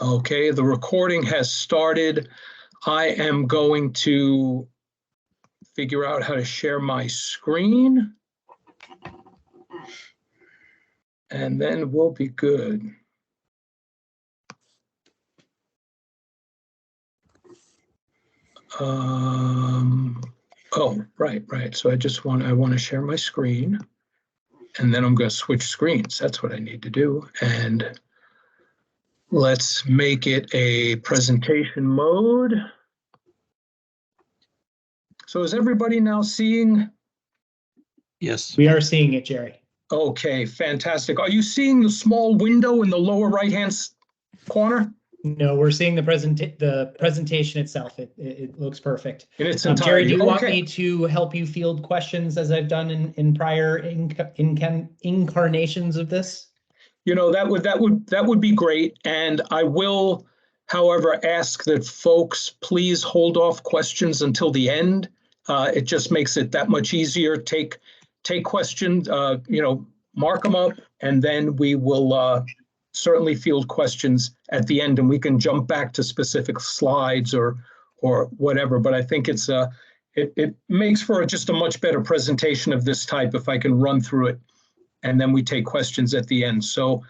Okay, the recording has started. I am going to figure out how to share my screen, and then we'll be good. Oh, right. So I want to share my screen, and then I'm going to switch screens. That's what I need to do. And let's make it a presentation mode. So is everybody now seeing? Yes. We are seeing it, Jerry. Okay, fantastic. Are you seeing the small window in the lower right-hand corner? No, we're seeing the presentation itself. It looks perfect. In its Jerry, entirety. do you want Okay. me to help you field questions as I've done in prior incarnations of this? You know, that would be great. And I will, however, ask that folks please hold off questions until the end. It just makes it that much easier. Take questions, mark them up, and then we will certainly field questions at the end, and we can jump back to specific slides or whatever. But I think it makes for just a much better presentation of this type if I can run through it, and then we take questions at the end. So,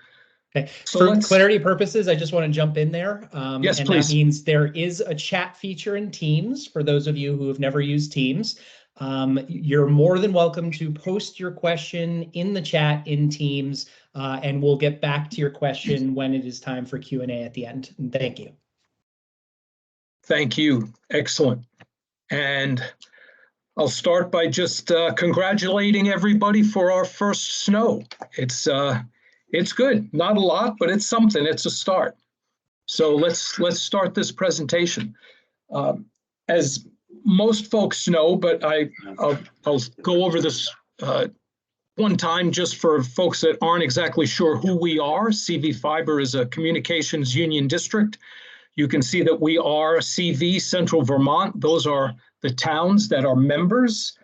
okay. For clarity purposes, I just want to jump in there. Yes, and please. That means there is a chat feature in Teams for those of you who have never used Teams. You're more than welcome to post your question in the chat in Teams, and we'll get back to your question when it is time for Q&A at the end. And thank you. Thank you. Excellent. And I'll start by just congratulating everybody for our first snow. It's good. Not a lot, but it's something. It's a start. So let's start this presentation. As most folks know, but I'll go over this one time just for folks that aren't exactly sure who we are. CVFiber is a communications union district. You can see that we are CV, Central Vermont. Those are the towns that are members,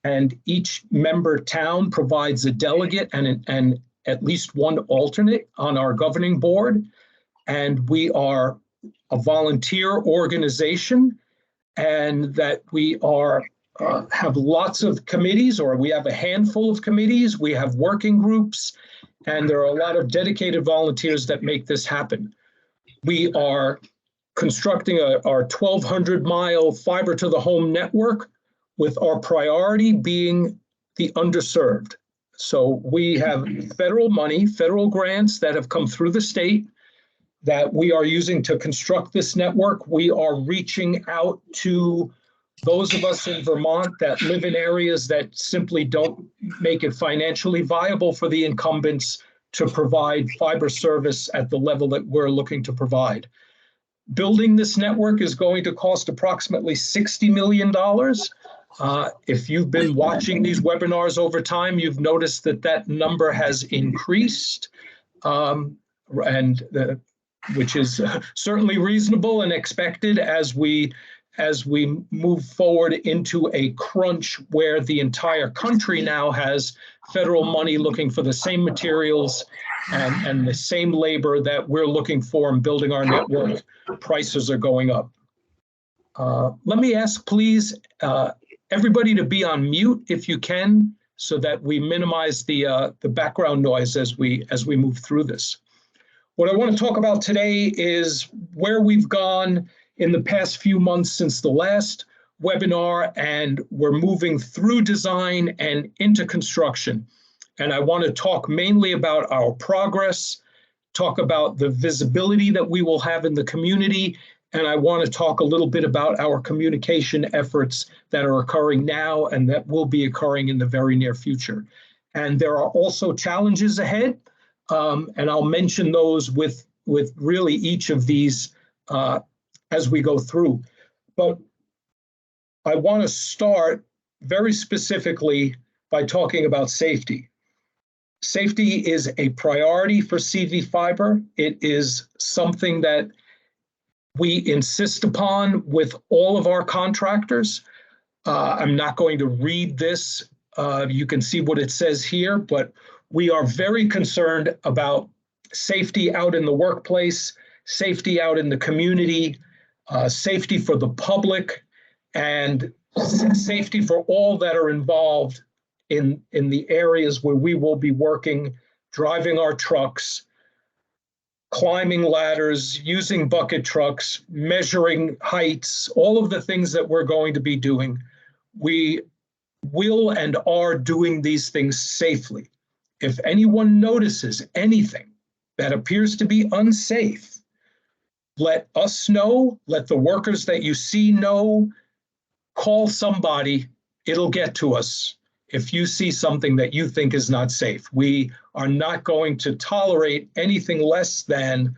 and each member town provides a delegate and at least one alternate on our governing board. And we are a volunteer organization, and that we are have lots of committees, or we have a handful of committees. We have working groups, and there are a lot of dedicated volunteers that make this happen. We are constructing our 1,200-mile fiber to the home network, with our priority being the underserved. So we have federal money, federal grants that have come through the state that we are using to construct this network. We are reaching out to those of us in Vermont that live in areas that simply don't make it financially viable for the incumbents to provide fiber service at the level that we're looking to provide. Building this network is going to cost approximately $60 million. If you've been watching these webinars over time, you've noticed that number has increased, which is certainly reasonable and expected as we move forward into a crunch where the entire country now has federal money looking for the same materials and the same labor that we're looking for in building our network. Prices are going up. Let me ask, please, everybody to be on mute if you can, so that we minimize the background noise as we move through this. What I want to talk about today is where we've gone in the past few months since the last webinar, and we're moving through design and into construction. And I want to talk mainly about our progress, talk about the visibility that we will have in the community, and I want to talk a little bit about our communication efforts that are occurring now and that will be occurring in the very near future. And there are also challenges ahead. And I'll mention those with really each of these as we go through. But I want to start very specifically by talking about safety. Safety is a priority for CVFiber. It is something that we insist upon with all of our contractors. I'm not going to read this. You can see what it says here, but we are very concerned about safety out in the workplace, safety out in the community, safety for the public, and safety for all that are involved in the areas where we will be working, driving our trucks, climbing ladders, using bucket trucks, measuring heights, all of the things that we're going to be doing. We will and are doing these things safely. If anyone notices anything that appears to be unsafe, let us know, let the workers that you see know, call somebody, it'll get to us if you see something that you think is not safe. We are not going to tolerate anything less than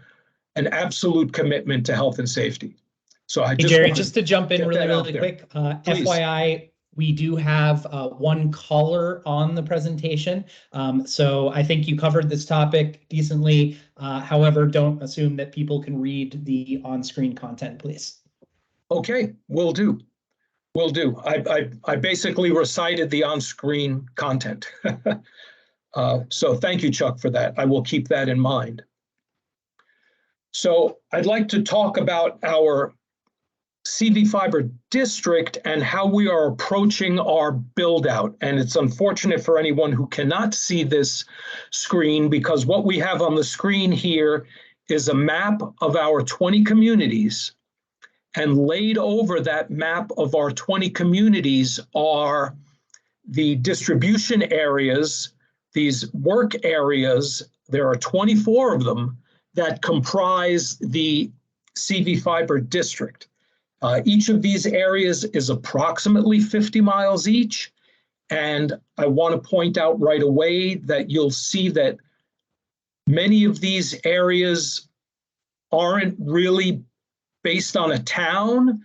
an absolute commitment to health and safety. So I just Jerry, just to jump in really quick, Please. FYI, we do have one caller on the presentation. So I think you covered this topic decently. However, don't assume that people can read the on-screen content, please. Okay, will do. Will do. I basically recited the on-screen content. So thank you, Chuck, for that. I will keep that in mind. So I'd like to talk about our CVFiber district and how we are approaching our build out. And it's unfortunate for anyone who cannot see this screen, because what we have on the screen here is a map of our 20 communities. And laid over that map of our 20 communities are the distribution areas, these work areas. There are 24 of them that comprise the CVFiber district. Each of these areas is approximately 50 miles each. And I want to point out right away that you'll see that many of these areas aren't really based on a town.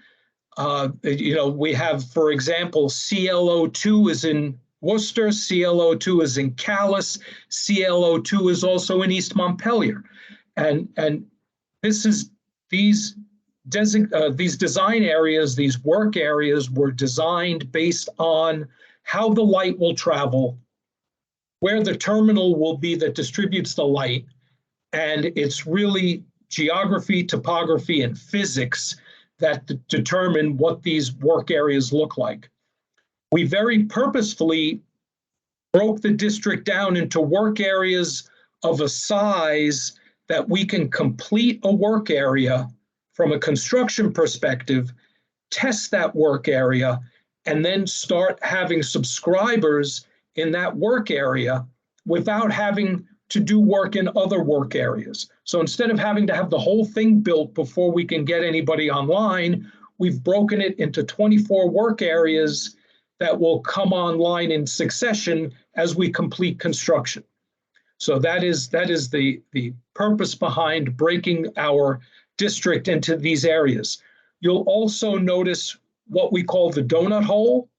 We have, for example, CLO2 is in Worcester, CLO2 is in Calais, CLO2 is also in East Montpelier. And this is these design areas, these work areas were designed based on how the light will travel, where the terminal will be that distributes the light, and it's really geography, topography, and physics that determine what these work areas look like. We very purposefully broke the district down into work areas of a size that we can complete a work area from a construction perspective, test that work area, and then start having subscribers in that work area without having to do work in other work areas. So instead of having to have the whole thing built before we can get anybody online, we've broken it into 24 work areas that will come online in succession as we complete construction. So that is the purpose behind breaking our district into these areas. You'll also notice what we call the donut hole.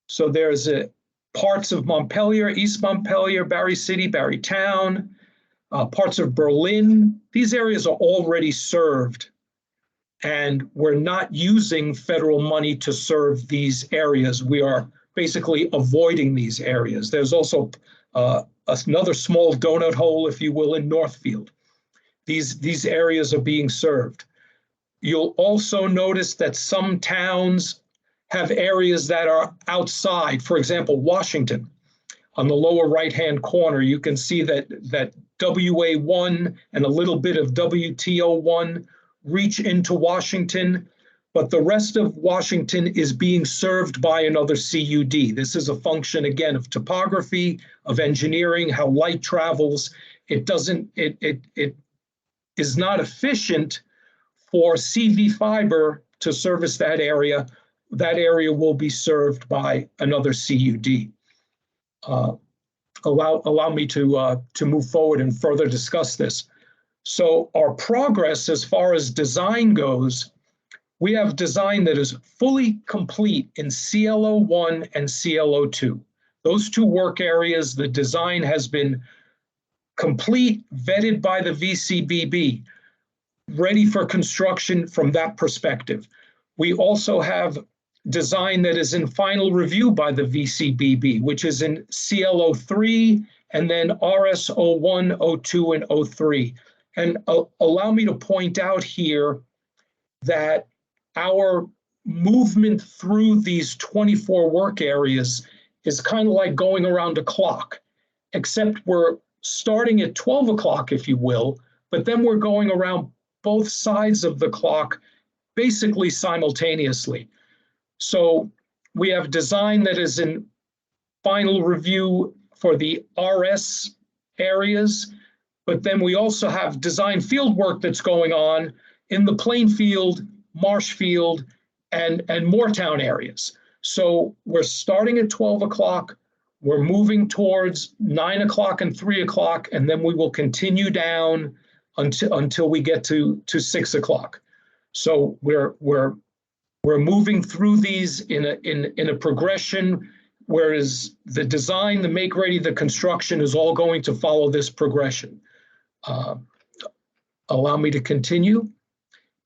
So there's parts of Montpelier, East Montpelier, Barry City, Barry Town, parts of Berlin. These areas are already served, and we're not using federal money to serve these areas. We are basically avoiding these areas. There's also another small donut hole, if you will, in Northfield. These areas are being served. You'll also notice that some towns have areas that are outside. For example, Washington, on the lower right-hand corner, you can see that WA1 and a little bit of WTO1 reach into Washington, but the rest of Washington is being served by another CUD. This is a function, again, of topography, of engineering, how light travels. It is not efficient for CVFiber to service that area. That area will be served by another CUD. Allow me to move forward and further discuss this. So our progress as far as design goes, we have design that is fully complete in CLO1 and CLO2. Those two work areas, the design has been complete, vetted by the VCBB, ready for construction from that perspective. We also have design that is in final review by the VCBB, which is in CLO3 and then RS01, 02, and 03. And allow me to point out here that our movement through these 24 work areas is kind of like going around a clock, except we're starting at 12 o'clock, if you will, but then we're going around both sides of the clock basically simultaneously. So we have design that is in final review for the RS areas, but then we also have design field work that's going on in the Plainfield, Marshfield, and Moortown areas. So we're starting at 12 o'clock, we're moving towards 9 o'clock and 3 o'clock, and then we will continue down until we get to 6 o'clock. So we're moving through these in a progression, whereas the design, the make ready, the construction is all going to follow this progression. Allow me to continue,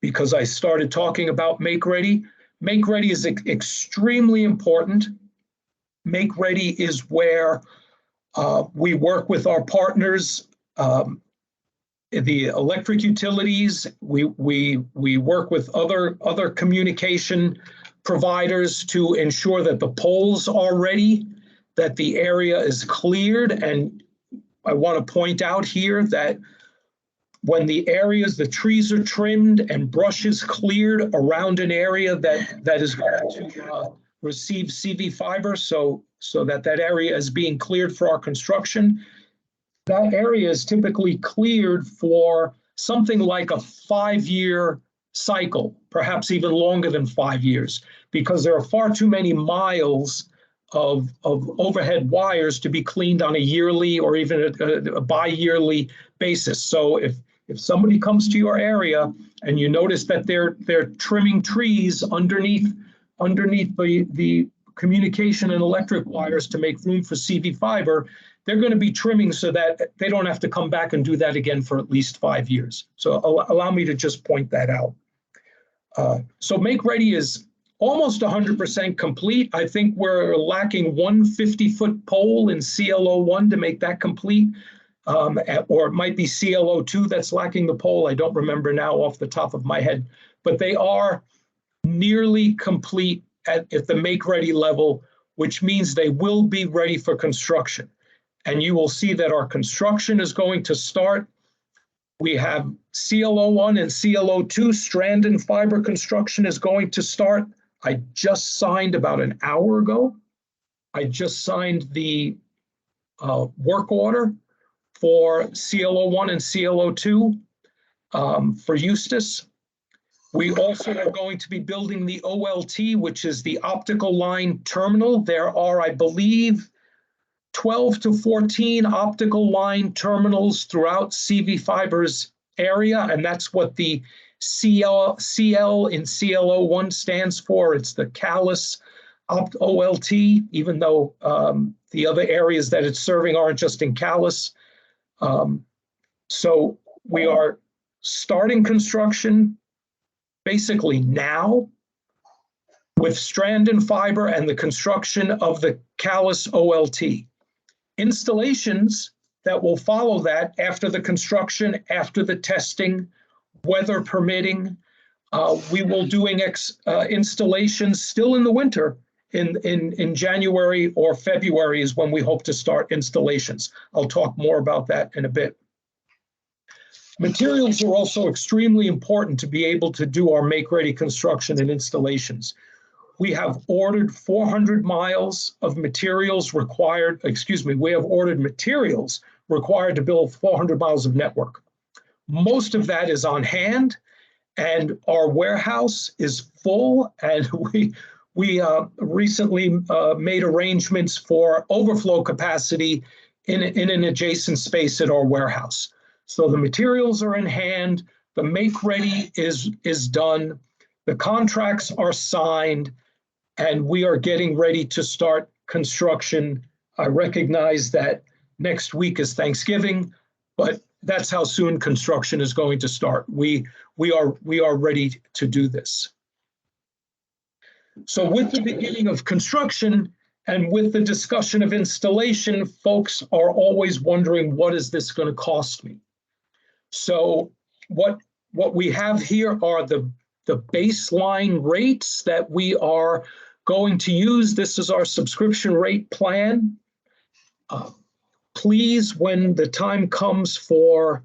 because I started talking about make ready. Make ready is extremely important. Make ready is where we work with our partners, the electric utilities. We work with other communication providers to ensure that the poles are ready, that the area is cleared. And I want to point out here that when the trees are trimmed and brush is cleared around an area that is going to receive CVFiber, so that area is being cleared for our construction, that area is typically cleared for something like a 5-year cycle, perhaps even longer than 5 years, because there are far too many miles of overhead wires to be cleaned on a yearly or even a bi-yearly basis. So if somebody comes to your area and you notice that they're trimming trees underneath the communication and electric wires to make room for CVFiber, they're going to be trimming so that they don't have to come back and do that again for at least 5 years. So allow me to just point that out. So make ready is almost 100% complete. I think we're lacking one 50-foot pole in CLO1 to make that complete. Or it might be CLO2 that's lacking the pole. I don't remember now off the top of my head, but they are nearly complete at the make ready level, which means they will be ready for construction. And you will see that our construction is going to start. We have CLO1 and CLO2 strand and fiber construction is going to start. I just signed about an hour ago. I just signed the work order for CLO1 and CLO2 for Eustis. We also are going to be building the OLT, which is the optical line terminal. There are, I believe, 12 to 14 optical line terminals throughout CVFiber's area, and that's what the CL in CLO1 stands for. It's the Callis OLT, even though the other areas that it's serving aren't just in Callis. So we are starting construction basically now with strand and fiber and the construction of the Callis OLT. Installations that will follow that after the construction, after the testing, weather permitting, we will doing installations still in the winter. In January or February is when we hope to start installations. I'll talk more about that in a bit. Materials are also extremely important to be able to do our make-ready construction and installations. We have ordered 400 miles of materials required, we have ordered materials required to build 400 miles of network. Most of that is on hand, and our warehouse is full, and we recently made arrangements for overflow capacity in an adjacent space at our warehouse. So the materials are in hand, the make ready is done, the contracts are signed, and we are getting ready to start construction. I recognize that next week is Thanksgiving, but that's how soon construction is going to start. We are ready to do this. So with the beginning of construction and with the discussion of installation, folks are always wondering, what is this going to cost me? So what we have here are the baseline rates that we are going to use. This is our subscription rate plan. Please, when the time comes for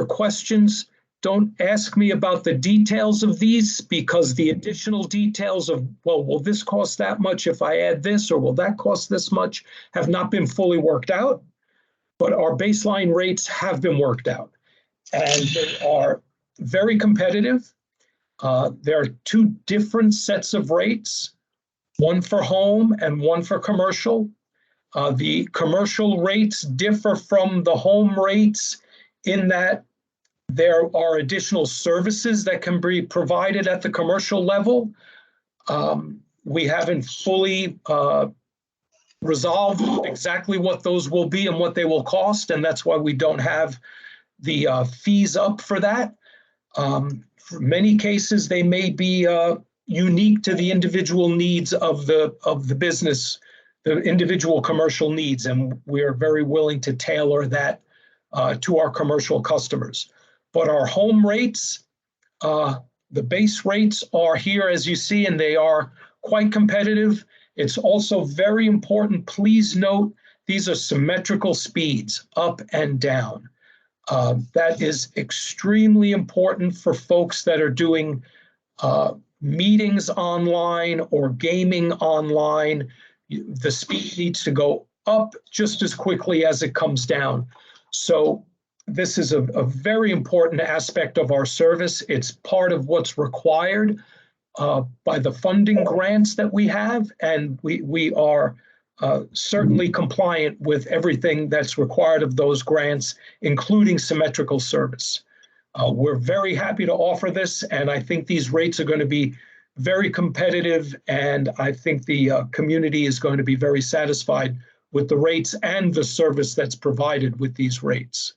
questions, don't ask me about the details of these, because the additional details of, well, will this cost that much if I add this, or will that cost this much, have not been fully worked out. But our baseline rates have been worked out, and they are very competitive. There are two different sets of rates, one for home and one for commercial. The commercial rates differ from the home rates in that there are additional services that can be provided at the commercial level. We haven't fully resolved exactly what those will be and what they will cost, and that's why we don't have the fees up for that. For many cases, they may be unique to the individual needs of the business, the individual commercial needs, and we're very willing to tailor that to our commercial customers. But our home rates, the base rates are here, as you see, and they are quite competitive. It's also very important, please note, these are symmetrical speeds, up and down. That is extremely important for folks that are doing meetings online or gaming online. The speed needs to go up just as quickly as it comes down. So this is a very important aspect of our service. It's part of what's required by the funding grants that we have, and we are certainly compliant with everything that's required of those grants, including symmetrical service. We're very happy to offer this, and I think these rates are going to be very competitive, and I think the community is going to be very satisfied with the rates and the service that's provided with these rates.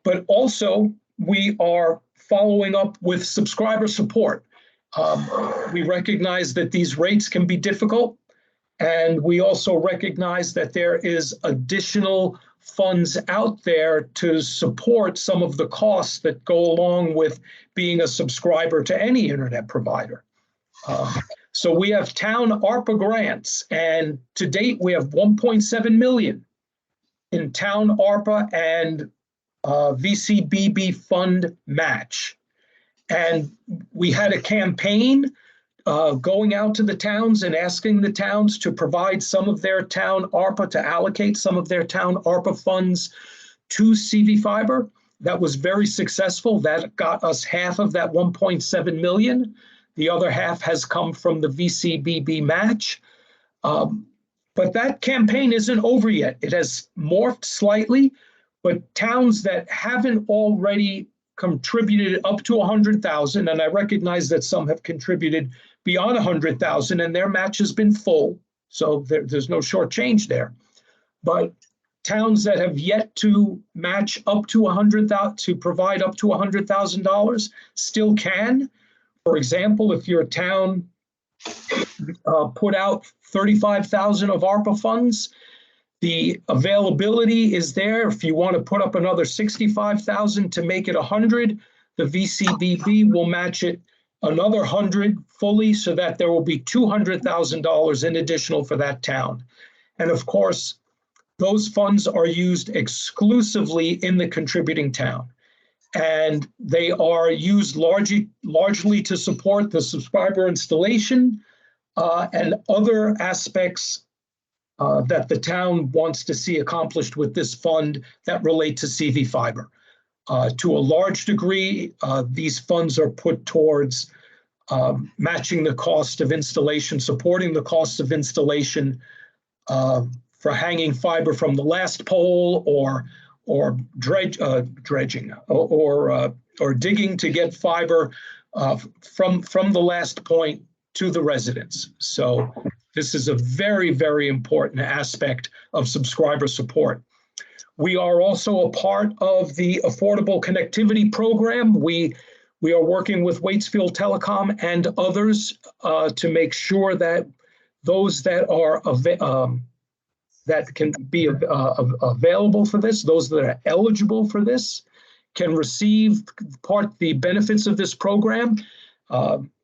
But also, we are following up with subscriber support. We recognize that these rates can be difficult, and we also recognize that there is additional funds out there to support some of the costs that go along with being a subscriber to any internet provider. So we have town ARPA grants, and to date we have 1.7 million in town ARPA and VCBB fund match. And we had a campaign going out to the towns and asking the towns to provide some of their town ARPA, to allocate some of their town ARPA funds to CVFiber. That was very successful. That got us half of that 1.7 million. The other half has come from the VCBB match. But that campaign isn't over yet. It has morphed slightly, but towns that haven't already contributed up to 100,000, and I recognize that some have contributed beyond 100,000, and their match has been full, so there's no short change there. But towns that have yet to match up to 100,000, to provide up to $100,000, still can. For example, if your town put out 35,000 of ARPA funds, the availability is there. If you want to put up another 65,000 to make it 100, the VCBB will match it another 100 fully, so that there will be $200,000 in additional for that town. And of course, those funds are used exclusively in the contributing town. And they are used largely to support the subscriber installation and other aspects that the town wants to see accomplished with this fund that relate to CVFiber. To a large degree, these funds are put towards matching the cost of installation, supporting the cost of installation for hanging fiber from the last pole, or dredging, or digging to get fiber from the last point to the residents. So this is a very, very important aspect of subscriber support. We are also a part of the Affordable Connectivity Program. We are working with Waitsfield Telecom and others to make sure that those that are that can be available for this, those that are eligible for this, can receive the benefits of this program.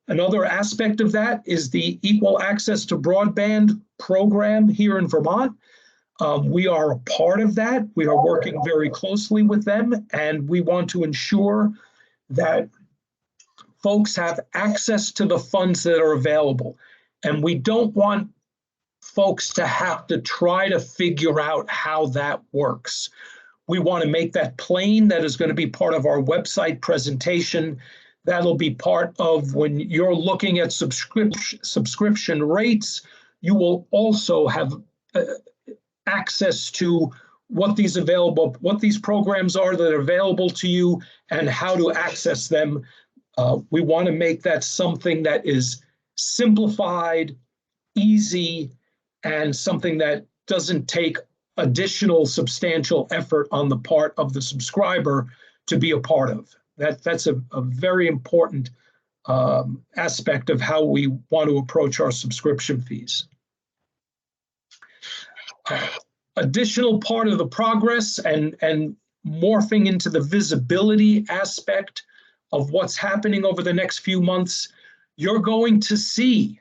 Another aspect of that is the Equal Access to Broadband program here in Vermont. We are a part of that. We are working very closely with them, and we want to ensure that folks have access to the funds that are available. And we don't want folks to have to try to figure out how that works. We want to make that plain. That is going to be part of our website presentation. That'll be part of when you're looking at subscription rates. You will also have access to what these programs are that are available to you and how to access them. We want to make that something that is simplified, easy, and something that doesn't take additional substantial effort on the part of the subscriber to be a part of. That's a very important aspect of how we want to approach our subscription fees. Additional part of the progress and morphing into the visibility aspect of what's happening over the next few months, you're going to see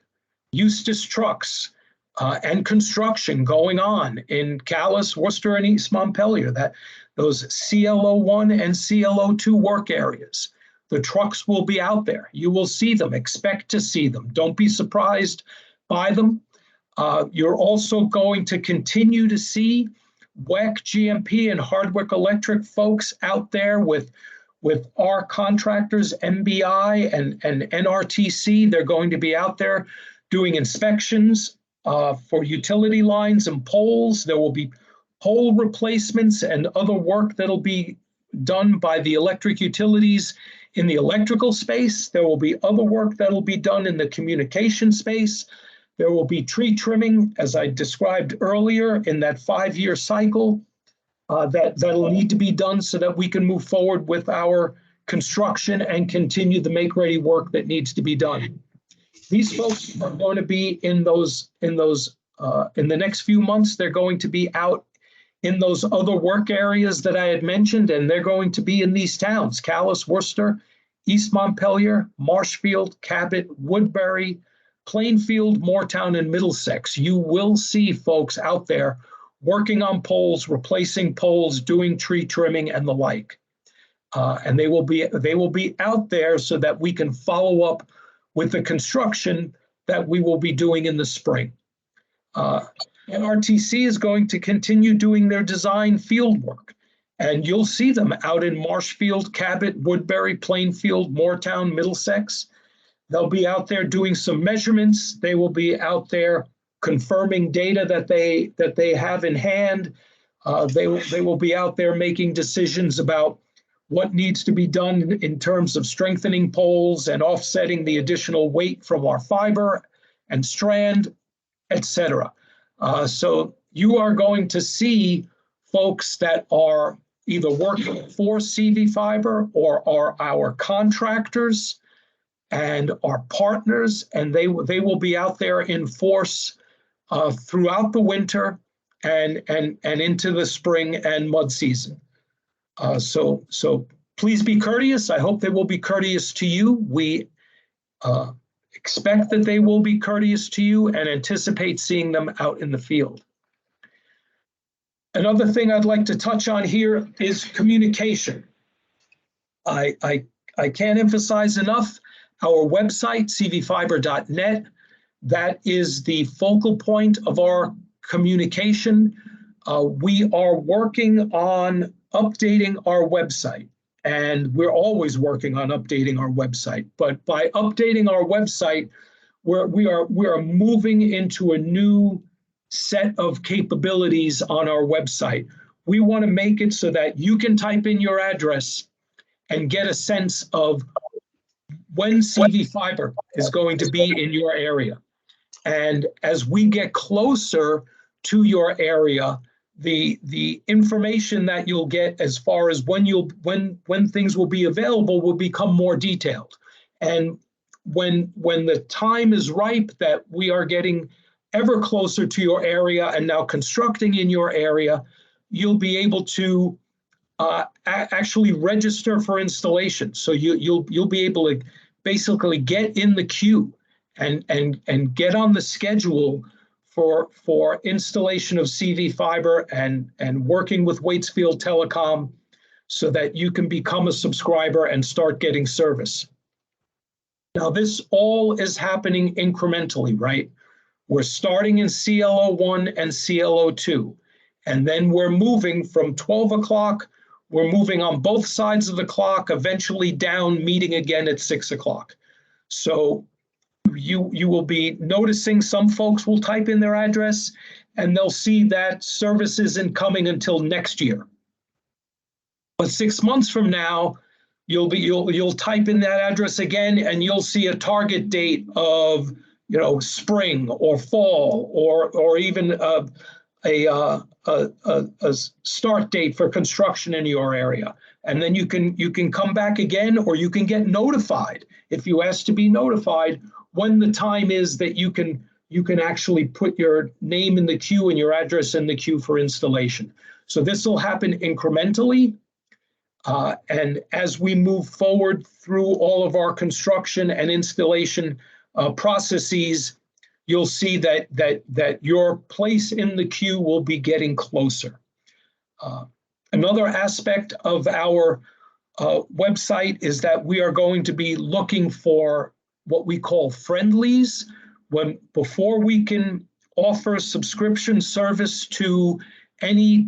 Eustis Trucks and construction going on in Calais, Worcester, and East Montpelier, those CLO1 and CLO2 work areas. The trucks will be out there. You will see them. Expect to see them. Don't be surprised by them. You're also going to continue to see WEC, GMP, and Hardwick Electric folks out there with our contractors, MBI and NRTC. They're going to be out there doing inspections for utility lines and poles. There will be pole replacements and other work that'll be done by the electric utilities in the electrical space. There will be other work that'll be done in the communication space. There will be tree trimming, as I described earlier, in that 5-year cycle that'll need to be done so that we can move forward with our construction and continue the make-ready work that needs to be done. These folks are going to be in the next few months. They're going to be out in those other work areas that I had mentioned, and they're going to be in these towns: Calais, Worcester, East Montpelier, Marshfield, Cabot, Woodbury, Plainfield, Moortown, and Middlesex. You will see folks out there working on poles, replacing poles, doing tree trimming, and the like. And they will be out there so that we can follow up with the construction that we will be doing in the spring. NRTC is going to continue doing their design field work, and you'll see them out in Marshfield, Cabot, Woodbury, Plainfield, Moortown, Middlesex. They'll be out there doing some measurements. They will be out there confirming data that they have in hand. They will be out there making decisions about what needs to be done in terms of strengthening poles and offsetting the additional weight from our fiber and strand, etc. So you are going to see folks that are either working for CVFiber or are our contractors and our partners, and they will be out there in force throughout the winter and into the spring and mud season. So please be courteous. I hope they will be courteous to you. We expect that they will be courteous to you and anticipate seeing them out in the field. Another thing I'd like to touch on here is communication. I can't emphasize enough our website, cvfiber.net. That is the focal point of our communication. We are working on updating our website, and we're always working on updating our website. But by updating our website, we are moving into a new set of capabilities on our website. We want to make it so that you can type in your address and get a sense of when CVFiber is going to be in your area. And as we get closer to your area, the information that you'll get as far as when things will be available will become more detailed. And when the time is ripe that we are getting ever closer to your area and now constructing in your area, you'll be able to actually register for installation. So you'll be able to basically get in the queue and get on the schedule for installation of CVFiber and working with Waitsfield Telecom so that you can become a subscriber and start getting service. Now, this all is happening incrementally, right? We're starting in CLO1 and CLO2, and then we're moving from 12 o'clock, we're moving on both sides of the clock, eventually down, meeting again at 6 o'clock. So you will be noticing some folks will type in their address and they'll see that service isn't coming until next year. But 6 months from now, you'll type in that address again and you'll see a target date of spring or fall or even a start date for construction in your area. And then you can come back again, or you can get notified if you ask to be notified when the time is that you can actually put your name in the queue and your address in the queue for installation. So this will happen incrementally. And as we move forward through all of our construction and installation processes, you'll see that your place in the queue will be getting closer. Another aspect of our website is that we are going to be looking for what we call friendlies. Before we can offer subscription service to any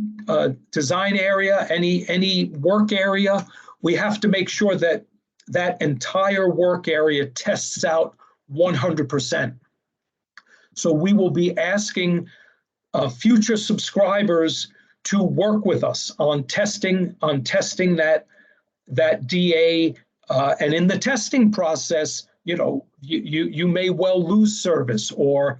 design area, any work area, we have to make sure that that entire work area tests out 100%. So we will be asking future subscribers to work with us on testing that DA, and in the testing process, you may well lose service or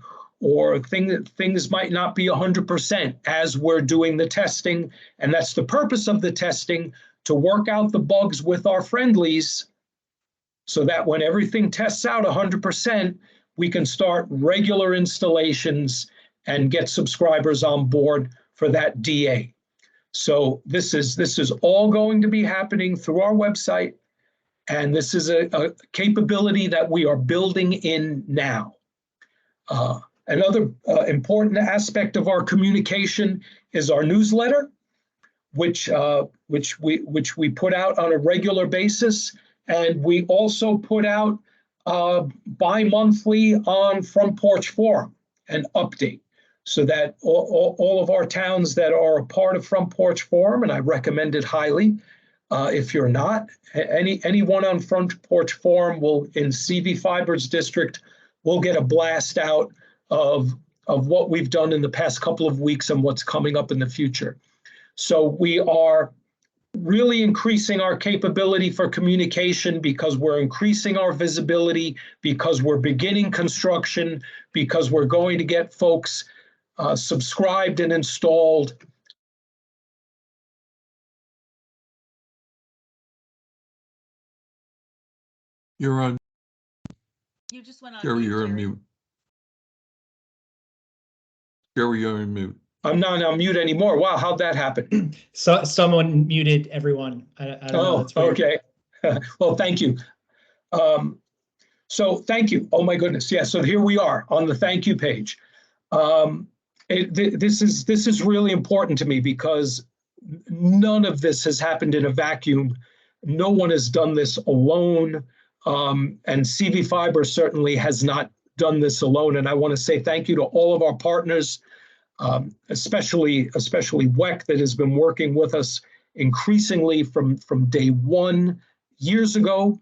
things might not be 100% as we're doing the testing, and that's the purpose of the testing, to work out the bugs with our friendlies so that when everything tests out 100%, we can start regular installations and get subscribers on board for that DA. So this is all going to be happening through our website, and this is a capability that we are building in now. Another important aspect of our communication is our newsletter, which we put out on a regular basis, and we also put out bi-monthly on Front Porch Forum an update, so that all of our towns that are a part of Front Porch Forum, and I recommend it highly. If you're not, anyone on Front Porch Forum will, in CVFiber's district, will get a blast out of what we've done in the past couple of weeks and what's coming up in the future. So we are really increasing our capability for communication because we're increasing our visibility, because we're beginning construction, because we're going to get folks subscribed and installed. You're on. You just went on Jerry, mute, you're on mute. Jerry, you're on mute. I'm not on mute anymore. Wow, how'd that happen? So someone muted everyone. I don't know. That's weird. Okay. Well, thank you. So thank you. Oh my goodness. Yeah. So here we are on the thank you page. This is really important to me because none of this has happened in a vacuum. No one has done this alone. And CVFiber certainly has not done this alone. And I want to say thank you to all of our partners, especially WEC, that has been working with us increasingly from day one years ago.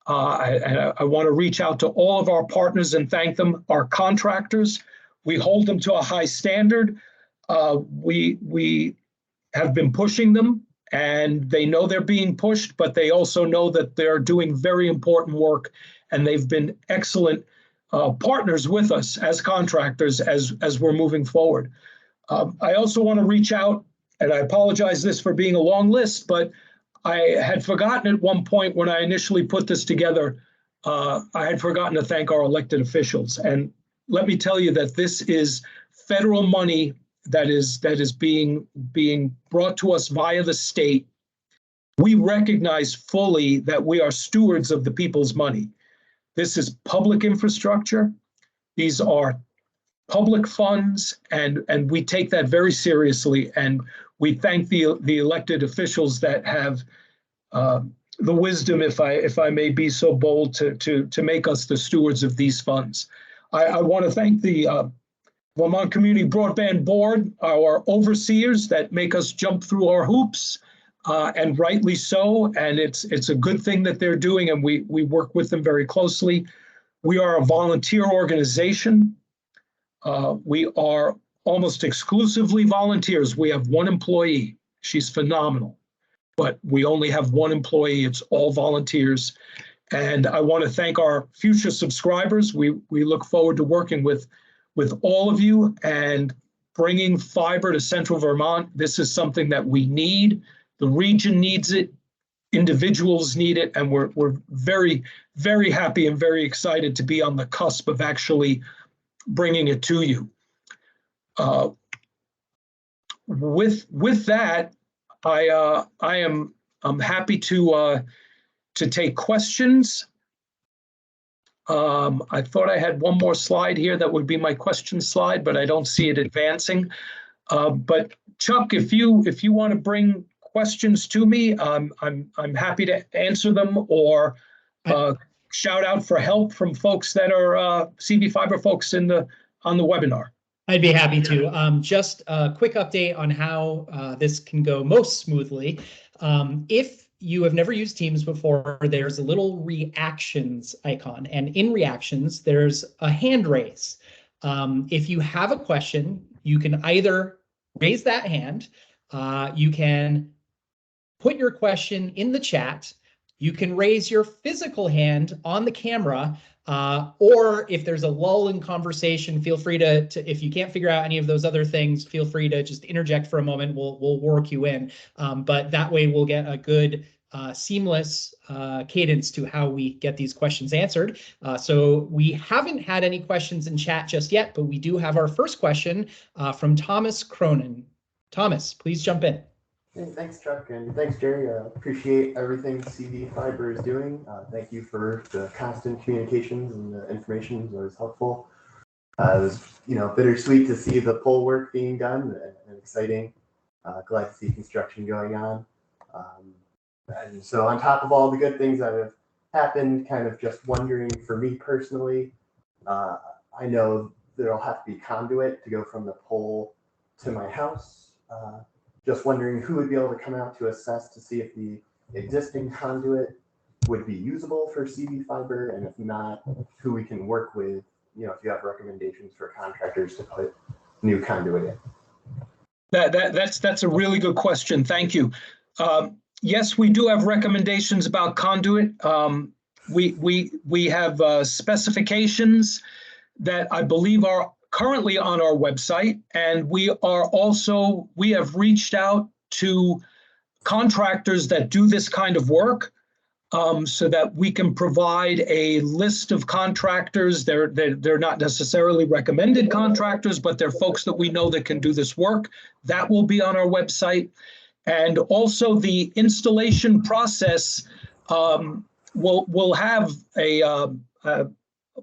I want to reach out to all of our partners and thank them. Our contractors, we hold them to a high standard. We have been pushing them, and they know they're being pushed, but they also know that they're doing very important work, and they've been excellent partners with us as contractors as we're moving forward. I also want to reach out, and I apologize this for being a long list, but I had forgotten at one point when I initially put this together, I had forgotten to thank our elected officials. And let me tell you that this is federal money that is being brought to us via the state. We recognize fully that we are stewards of the people's money. This is public infrastructure. These are public funds, and we take that very seriously. And we thank the elected officials that have the wisdom, if I may be so bold, to make us the stewards of these funds. I want to thank the Vermont Community Broadband Board, our overseers that make us jump through our hoops, and rightly so. And it's a good thing that they're doing, and we work with them very closely. We are a volunteer organization. We are almost exclusively volunteers. We have one employee. She's phenomenal, but we only have one employee. It's all volunteers. And I want to thank our future subscribers. We look forward to working with all of you and bringing fiber to central Vermont. This is something that we need. The region needs it. Individuals need it. And we're very, very happy and very excited to be on the cusp of actually bringing it to you. With that, I'm happy to take questions. I thought I had one more slide here that would be my question slide, but I don't see it advancing. But Chuck, if you want to bring questions to me, I'm happy to answer them, or shout out for help from folks that are CVFiber folks on the webinar. I'd be happy to. Just a quick update on how this can go most smoothly. If you have never used Teams before, there's a little reactions icon, and in reactions, there's a hand raise. If you have a question, you can either raise that hand, you can put your question in the chat, you can raise your physical hand on the camera, or if there's a lull in conversation, feel free to if you can't figure out any of those other things, feel free to just interject for a moment. We'll work you in, but that way we'll get a good seamless cadence to how we get these questions answered. So we haven't had any questions in chat just yet, but we do have our first question from Thomas Cronin. Thomas, please jump in. Hey, thanks, Chuck, and thanks, Jerry. Appreciate everything CVFiber is doing. Thank you for the constant communications, and the information is always helpful. It was, bittersweet to see the pole work being done, and exciting. Glad to see construction going on. And so on top of all the good things that have happened, kind of just wondering for me personally, I know there'll have to be conduit to go from the pole to my house. Just wondering who would be able to come out to assess to see if the existing conduit would be usable for CVFiber, and if not, who we can work with, if you have recommendations for contractors to put new conduit in. That's a really good question. Thank you. Yes, we do have recommendations about conduit. We have specifications that I believe are currently on our website, and we have reached out to contractors that do this kind of work, so that we can provide a list of contractors. They're not necessarily recommended contractors, but they're folks that we know that can do this work. That will be on our website. And also the installation process will have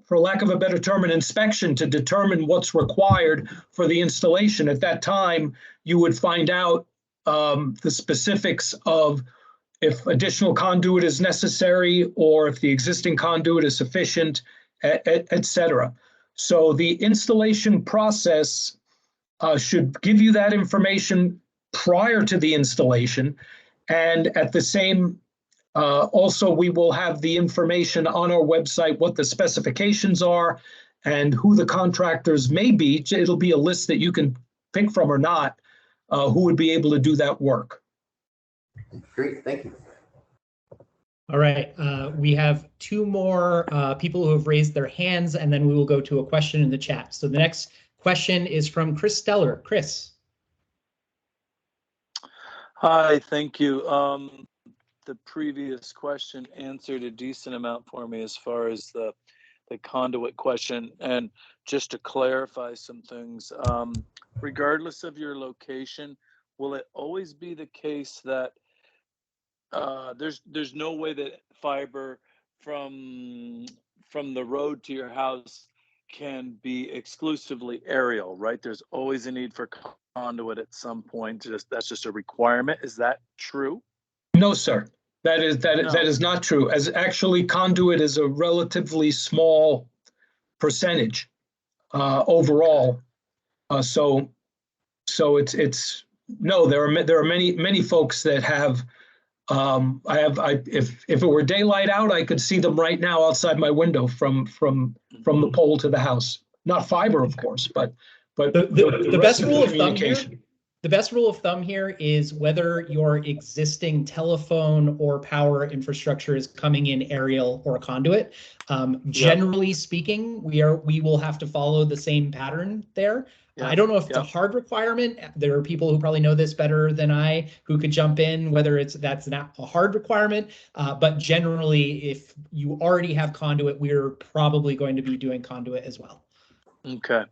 for lack of a better term, an inspection to determine what's required for the installation. At that time, you would find out the specifics of if additional conduit is necessary, or if the existing conduit is sufficient, et cetera. So the installation process should give you that information prior to the installation. And at the same also, we will have the information on our website, what the specifications are and who the contractors may be. It'll be a list that you can pick from or not, who would be able to do that work. Great, thank you. All right, we have two more people who have raised their hands, and then we will go to a question in the chat. So the next question is from Chris Steller. Chris. Hi, thank you. The previous question answered a decent amount for me as far as the conduit question. And just to clarify some things, regardless of your location, will it always be the case that there's no way that fiber from the road to your house can be exclusively aerial, right? There's always a need for conduit at some point. That's just a requirement. Is that true? No, sir. That No. is not true. As actually, conduit is a relatively small percentage overall. So it's no. There are many folks that have. If it were daylight out, I could see them right now outside my window from the pole to the house. Not fiber, of course, but the best rule of thumb here. communication. The best rule of thumb here is whether your existing telephone or power infrastructure is coming in aerial or conduit. Generally speaking, we will have to follow the same pattern there. I don't know if it's a hard requirement. There are people who probably know this better than I who could jump in, whether that's not a hard requirement. But generally, if you already have conduit, we're probably going to be doing conduit as well. Okay.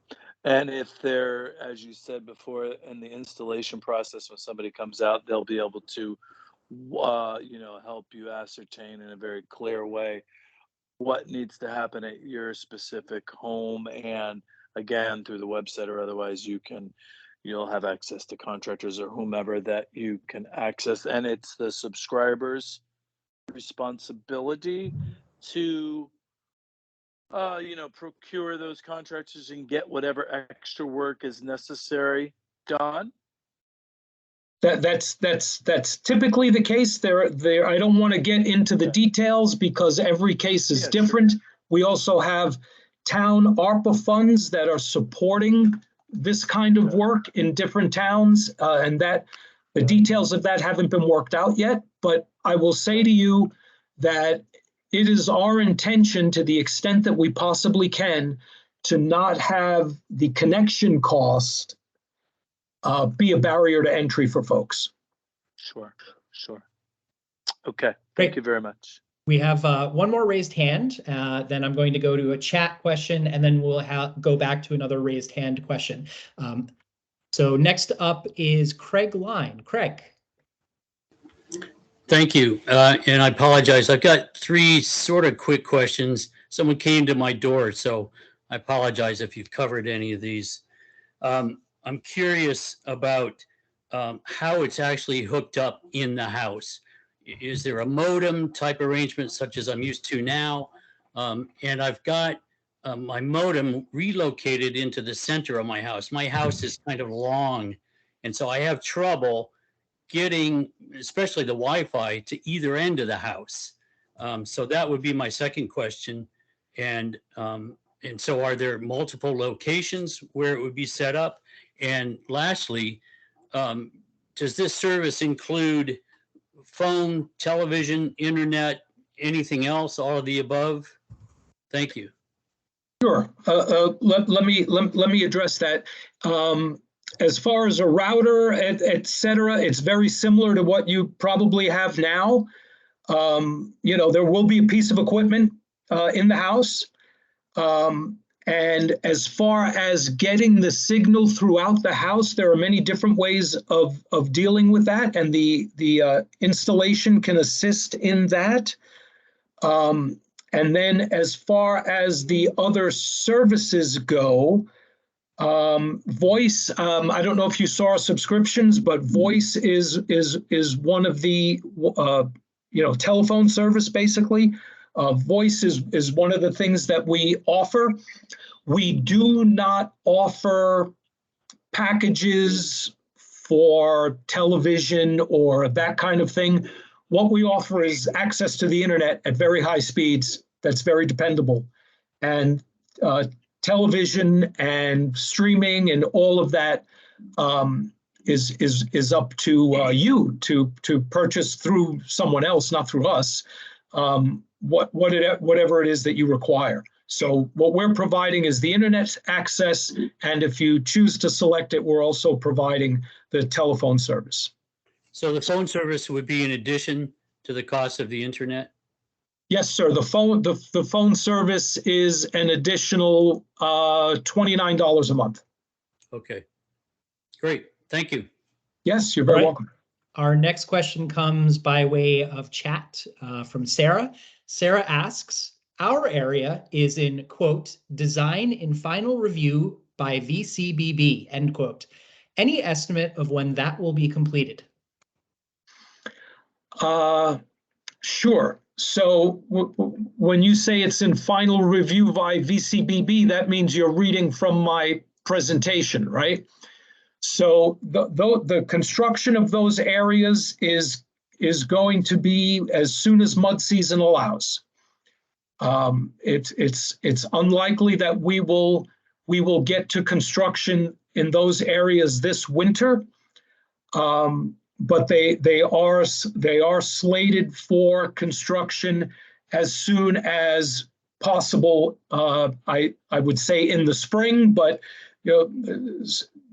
And if they're, as you said before, in the installation process, when somebody comes out, they'll be able to, help you ascertain in a very clear way what needs to happen at your specific home. And again, through the website or otherwise, you'll have access to contractors or whomever that you can access. And it's the subscriber's responsibility to procure those contractors and get whatever extra work is necessary done. That's typically the case. I don't want to get into the details because every case is different. Sure. We also have town ARPA funds that are supporting this kind of work in different towns, and that the details of that haven't been worked out yet. But I will say to you that it is our intention, to the extent that we possibly can, to not have the connection cost be a barrier to entry for folks. Sure. Okay, thank you very much. We have one more raised hand, then I'm going to go to a chat question, and then we'll go back to another raised hand question. So next up is Craig Line. Craig. Thank you, and I apologize. I've got three sort of quick questions. Someone came to my door, so I apologize if you've covered any of these. I'm curious about how it's actually hooked up in the house. Is there a modem type arrangement such as I'm used to now? And I've got my modem relocated into the center of my house. My house is kind of long, and so I have trouble getting, especially the Wi-Fi, to either end of the house. So that would be my second question. And so are there multiple locations where it would be set up? And lastly, does this service include phone, television, internet, anything else, all of the above? Thank you. Sure. Let me address that. As far as a router, et cetera, it's very similar to what you probably have now. There will be a piece of equipment in the house. And as far as getting the signal throughout the house, there are many different ways of dealing with that, and the installation can assist in that. And then as far as the other services go, voice, I don't know if you saw our subscriptions, but voice is one of the, telephone service, basically. Voice is one of the things that we offer. We do not offer packages for television or that kind of thing. What we offer is access to the internet at very high speeds that's very dependable. And television and streaming and all of that is up to you to purchase through someone else, not through us, whatever it is that you require. So what we're providing is the internet access, and if you choose to select it, we're also providing the telephone service. So the phone service would be in addition to the cost of the internet? Yes, sir. The phone service is an additional $29 a month. Okay, great. Thank you. Yes, you're very Right. welcome. Our next question comes by way of chat from Sarah. Sarah asks, our area is in, quote, design in final review by VCBB, end quote. Any estimate of when that will be completed? Sure. So when you say it's in final review by VCBB, that means you're reading from my presentation, right? So the construction of those areas is going to be as soon as mud season allows. It's unlikely that we will get to construction in those areas this winter. But they are slated for construction as soon as possible. I would say in the spring, but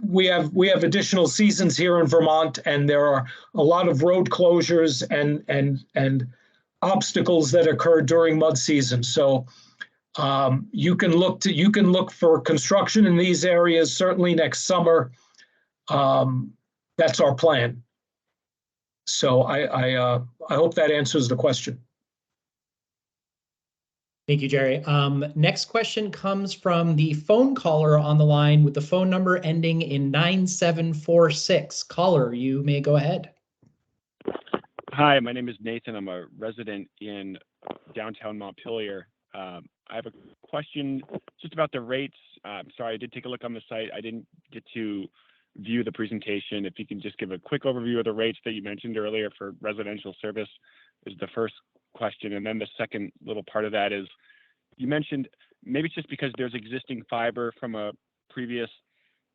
we have additional seasons here in Vermont, and there are a lot of road closures and obstacles that occur during mud season. So you can look for construction in these areas certainly next summer. That's our plan. So I hope that answers the question. Thank you, Jerry. Next question comes from the phone caller on the line with the phone number ending in 9746. Caller, you may go ahead. Hi, my name is Nathan. I'm a resident in downtown Montpelier. I have a question just about the rates. I'm sorry, I did take a look on the site. I didn't get to view the presentation. If you can just give a quick overview of the rates that you mentioned earlier for residential service is the first question. And then the second little part of that is, you mentioned maybe it's just because there's existing fiber from a previous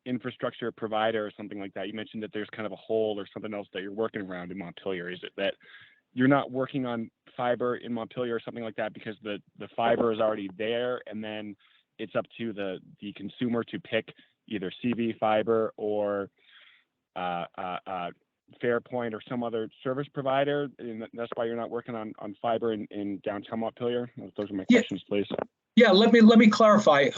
infrastructure provider or something like that. You mentioned that there's kind of a hole or something else that you're working around in Montpelier. Is it that you're not working on fiber in Montpelier or something like that because the fiber is already there, and then it's up to the consumer to pick either CVFiber or Fairpoint or some other service provider, and that's why you're not working on fiber in downtown Montpelier? Those are my questions, please. Yeah, let me clarify.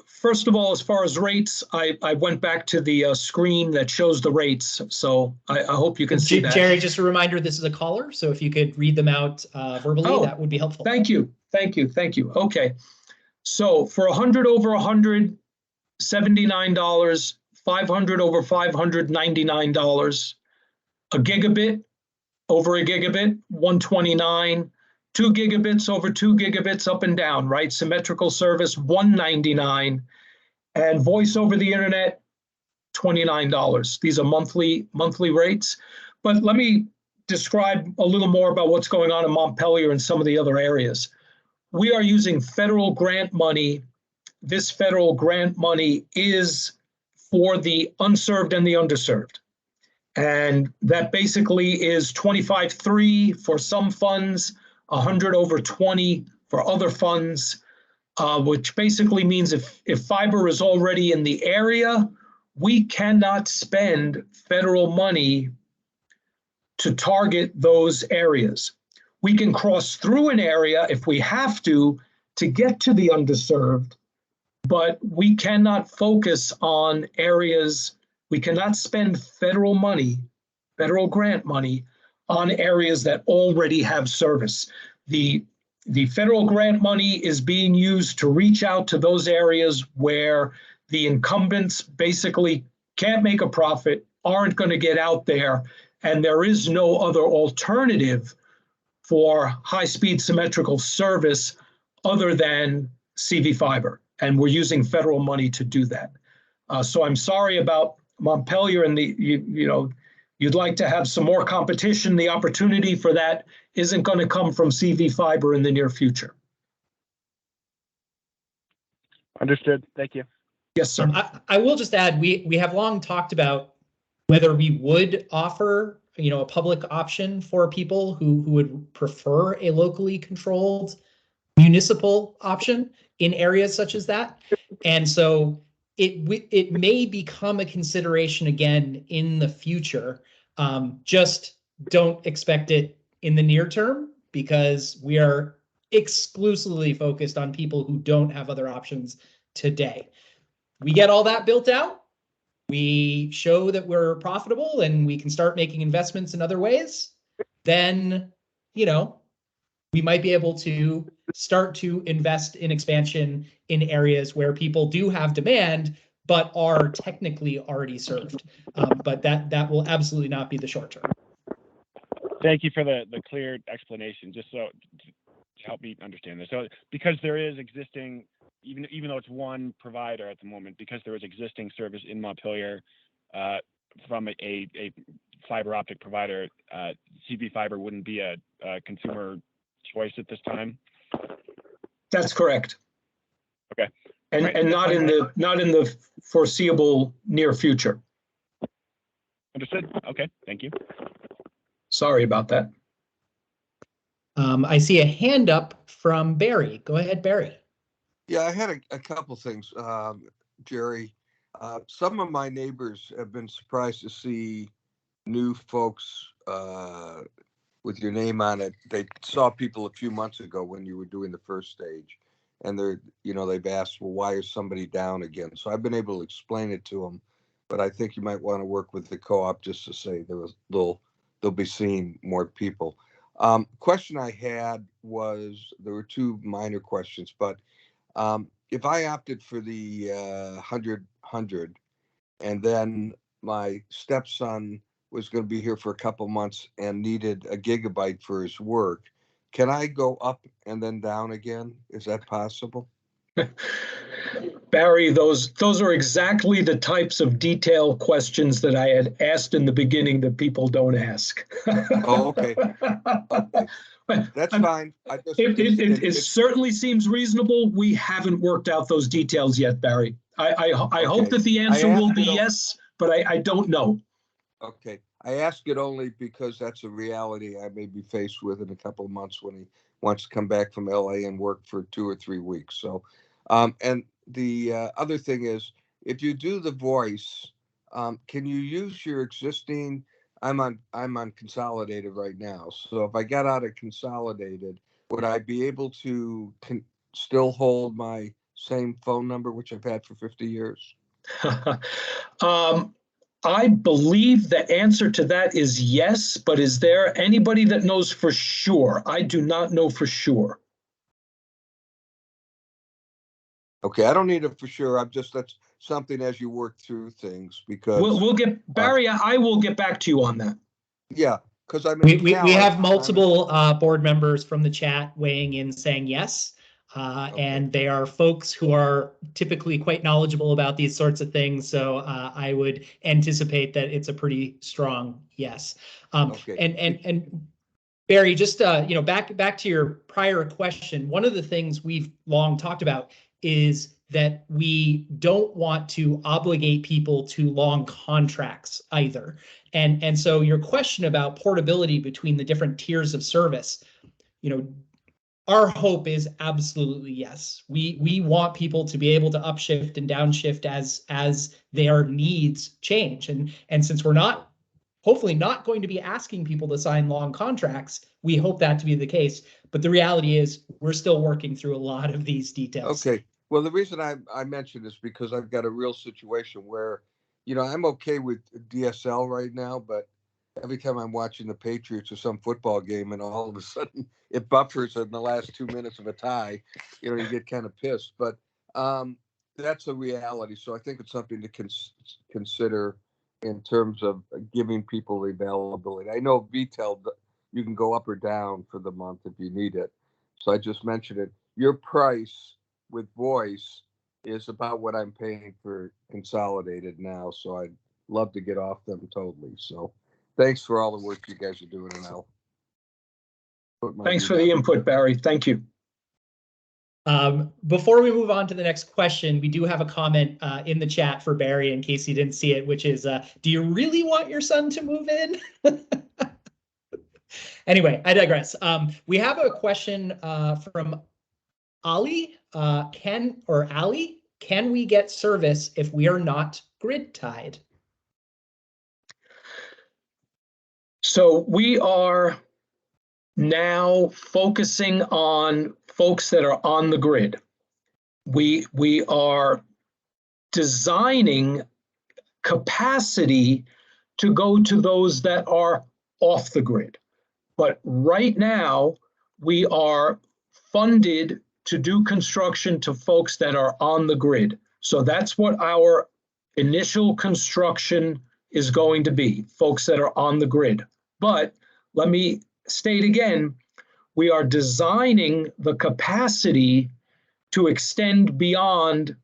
First of all, as far as rates, I went back to the screen that shows the rates, so I hope you can see that. Jerry, just a reminder, this is a caller, so if you could read them out verbally, that would be helpful. Thank you. Okay, so for 100 over 100, $79, 500 over 500, $99, a gigabit over a gigabit, $129, 2 gigabits over 2 gigabits up and down, right? Symmetrical service, $199, and voice over the internet, $29. These are monthly rates. But let me describe a little more about what's going on in Montpelier and some of the other areas. We are using federal grant money. This federal grant money is for the unserved and the underserved. And that basically is 25-3 for some funds, 100 over 20 for other funds, which basically means if fiber is already in the area, we cannot spend federal money to target those areas. We can cross through an area if we have to get to the underserved, but we cannot focus on areas. We cannot spend federal money, federal grant money, on areas that already have service. The federal grant money is being used to reach out to those areas where the incumbents basically can't make a profit, aren't going to get out there, and there is no other alternative for high-speed symmetrical service other than CVFiber. And we're using federal money to do that. So I'm sorry about Montpelier, and you'd like to have some more competition. The opportunity for that isn't going to come from CVFiber in the near future. Understood. Thank you. Yes, sir. I will just add, we have long talked about whether we would offer, a public option for people who would prefer a locally controlled municipal option in areas such as that. And so it may become a consideration again in the future. Just don't expect it in the near term, because we are exclusively focused on people who don't have other options today. We get all that built out. We show that we're profitable and we can start making investments in other ways. Then, you know, we might be able to start to invest in expansion in areas where people do have demand, but are technically already served. But that will absolutely not be the short term. Thank you for the clear explanation, just so to help me understand this. So because there is existing, even though it's one provider at the moment, because there is existing service in Montpelier from a fiber optic provider, CVFiber wouldn't be a consumer choice at this time. That's correct. Okay. And Right. and not in the foreseeable near future. Understood. Okay. Thank you. Sorry about that. I see a hand up from Barry. Go ahead, Barry. Yeah, I had a couple things, Jerry. Some of my neighbors have been surprised to see new folks with your name on it. They saw people a few months ago when you were doing the first stage, and they've asked, well, why is somebody down again? So I've been able to explain it to them, but I think you might want to work with the co-op just to say they'll be seeing more people. Question I had was, there were two minor questions, but if I opted for the 100, and then my stepson was going to be here for a couple months and needed a gigabyte for his work, can I go up and then down again? Is that possible? Barry, those are exactly the types of detailed questions that I had asked in the beginning that people don't ask. Oh, okay. Okay. That's fine. It certainly seems reasonable. We haven't worked out those details yet, Barry. I hope that the answer will be yes, but I don't know. Okay. I ask it only because that's a reality I may be faced with in a couple of months when he wants to come back from LA and work for 2 or 3 weeks. So, and the other thing is, if you do the voice, can you use your existing? I'm on Consolidated right now. So if I got out of Consolidated, would I be able to still hold my same phone number, which I've had for 50 years? I believe the answer to that is yes, but is there anybody that knows for sure? I do not know for sure. Okay, I don't need it for sure. That's something as you work through things, because We'll get Barry. I will get back to you on that. Yeah, because We have multiple board members from the chat weighing in saying yes. Okay. And they are folks who are typically quite knowledgeable about these sorts of things. So I would anticipate that it's a pretty strong yes. Okay. And Barry, just back to your prior question, one of the things we've long talked about is that we don't want to obligate people to long contracts either. And so your question about portability between the different tiers of service, our hope is absolutely yes. We want people to be able to upshift and downshift as their needs change. And since we're hopefully not going to be asking people to sign long contracts, we hope that to be the case. But the reality is we're still working through a lot of these details. Okay. Well, the reason I mentioned this because I've got a real situation where, I'm okay with DSL right now, but every time I'm watching the Patriots or some football game and all of a sudden it buffers in the last 2 minutes of a tie, you get kind of pissed. But that's a reality. So I think it's something to consider in terms of giving people the availability. I know VTEL, you can go up or down for the month if you need it. So I just mentioned it. Your price with voice is about what I'm paying for Consolidated now. So I'd love to get off them totally. So thanks for all the work you guys are doing, and I'll Thanks for the input, Barry. Thank you. Before we move on to the next question, we do have a comment in the chat for Barry in case you didn't see it, which is, do you really want your son to move in? Anyway, I digress. We have a question from Ali. Ali, can we get service if we are not grid tied? So we are now focusing on folks that are on the grid. We are designing capacity to go to those that are off the grid. But right now, we are funded to do construction to folks that are on the grid. So that's what our initial construction is going to be, folks that are on the grid. But let me state again, we are designing the capacity to extend beyond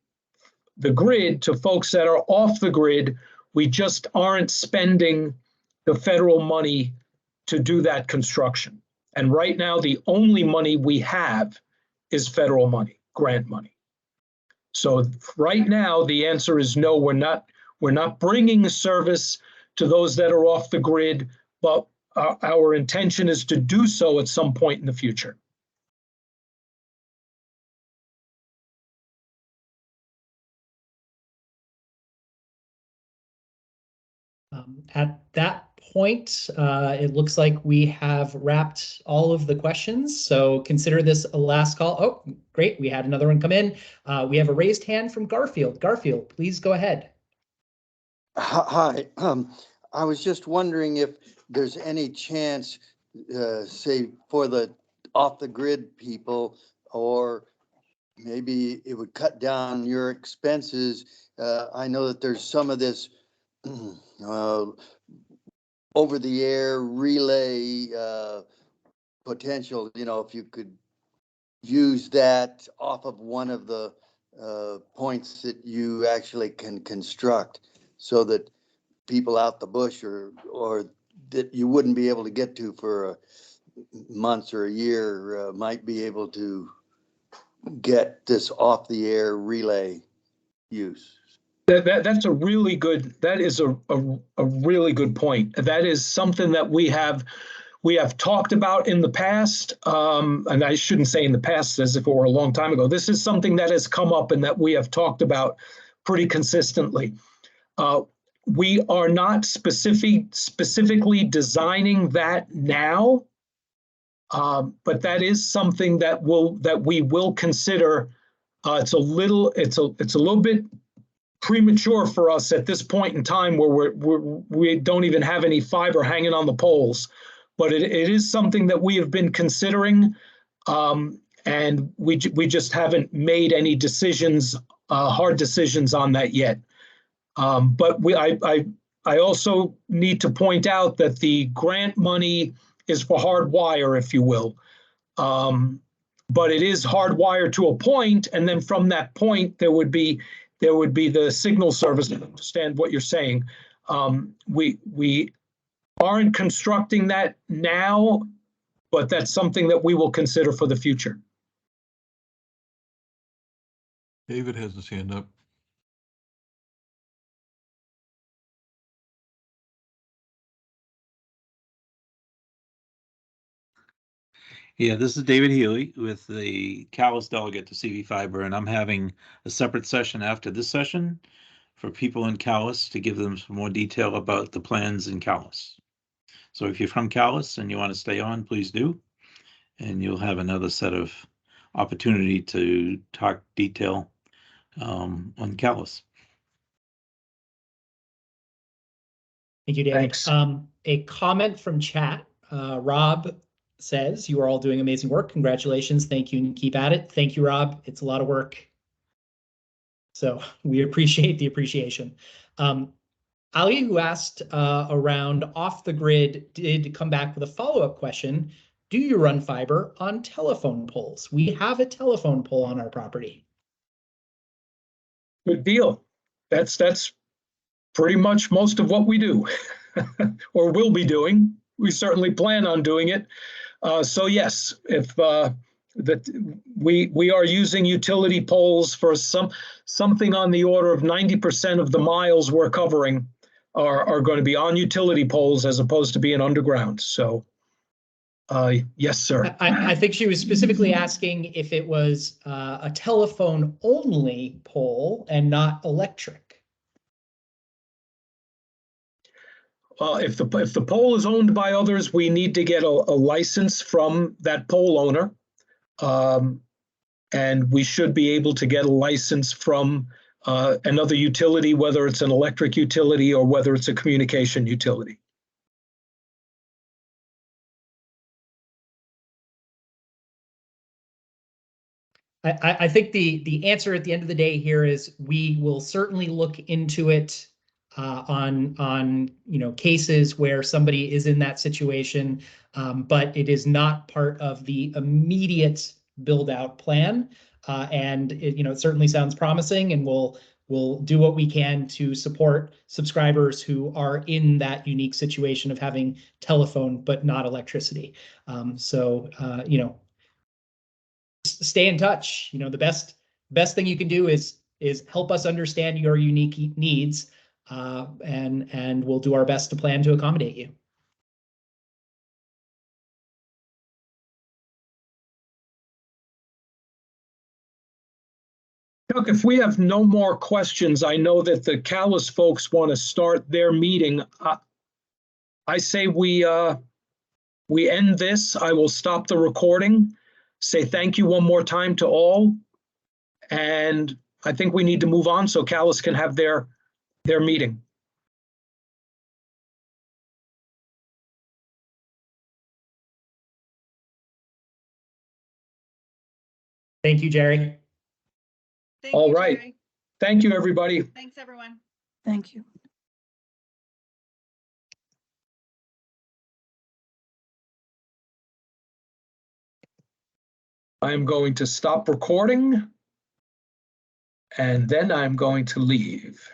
the grid to folks that are off the grid. We just aren't spending the federal money to do that construction. And right now, the only money we have is federal money, grant money. So right now, the answer is no, we're not bringing the service to those that are off the grid, but our intention is to do so at some point in the future. At that point, it looks like we have wrapped all of the questions. So consider this a last call. Oh, great. We had another one come in. We have a raised hand from Garfield. Garfield, please go ahead. Hi. I was just wondering if there's any chance, say, for the off the grid people, or maybe it would cut down your expenses. I know that there's some of this over the air relay potential, if you could use that off of one of the points that you actually can construct, so that people out the bush or that you wouldn't be able to get to for months or a year might be able to get this off the air relay use. That's a really good, that is a really good point. That is something that we have talked about in the past, and I shouldn't say in the past as if it were a long time ago. This is something that has come up and that we have talked about pretty consistently. We are not specifically designing that now, but that is something that we will consider. It's a little bit premature for us at this point in time, where we don't even have any fiber hanging on the poles, but it is something that we have been considering, and we just haven't made any decisions, hard decisions on that yet. But I also need to point out that the grant money is for hardwire, if you will. But it is hardwired to a point, and then from that point there would be the signal service. I understand what you're saying. We aren't constructing that now, but that's something that we will consider for the future. David has his hand up. Yeah, this is David Healy with the Calais delegate to CVFiber, and I'm having a separate session after this session for people in Calais to give them some more detail about the plans in Calais. So if you're from Calais and you want to stay on, please do, and you'll have another set of opportunity to talk detail on Calais. Thank you, David. Thanks. A comment from chat. Rob says, you are all doing amazing work. Congratulations. Thank you, and keep at it. Thank you, Rob. It's a lot of work. So we appreciate the appreciation. Ali, who asked around off the grid, did come back with a follow-up question. Do you run fiber on telephone poles? We have a telephone pole on our property. Good deal. That's pretty much most of what we do, or will be doing. We certainly plan on doing it. So yes, if we are using utility poles for something on the order of 90% of the miles we're covering are going to be on utility poles as opposed to being underground. So yes, sir. I think she was specifically asking if it was a telephone only pole and not electric. if the pole is owned by others, we need to get a license from that pole owner. And we should be able to get a license from another utility, whether it's an electric utility or whether it's a communication utility. I think the answer at the end of the day here is we will certainly look into it on cases where somebody is in that situation, but it is not part of the immediate build out plan. And it certainly sounds promising, and we'll do what we can to support subscribers who are in that unique situation of having telephone but not electricity. Stay in touch. The best thing you can do is help us understand your unique needs, and we'll do our best to plan to accommodate you. Chuck, if we have no more questions, I know that the Calais folks want to start their meeting. I say we end this. I will stop the recording, say thank you one more time to all, and I think we need to move on so Calais can have their meeting. Thank you, Jerry. Thank All you, right. Jerry. Thank you, everybody. Thanks, everyone. Thank you. I'm going to stop recording, and then I'm going to leave.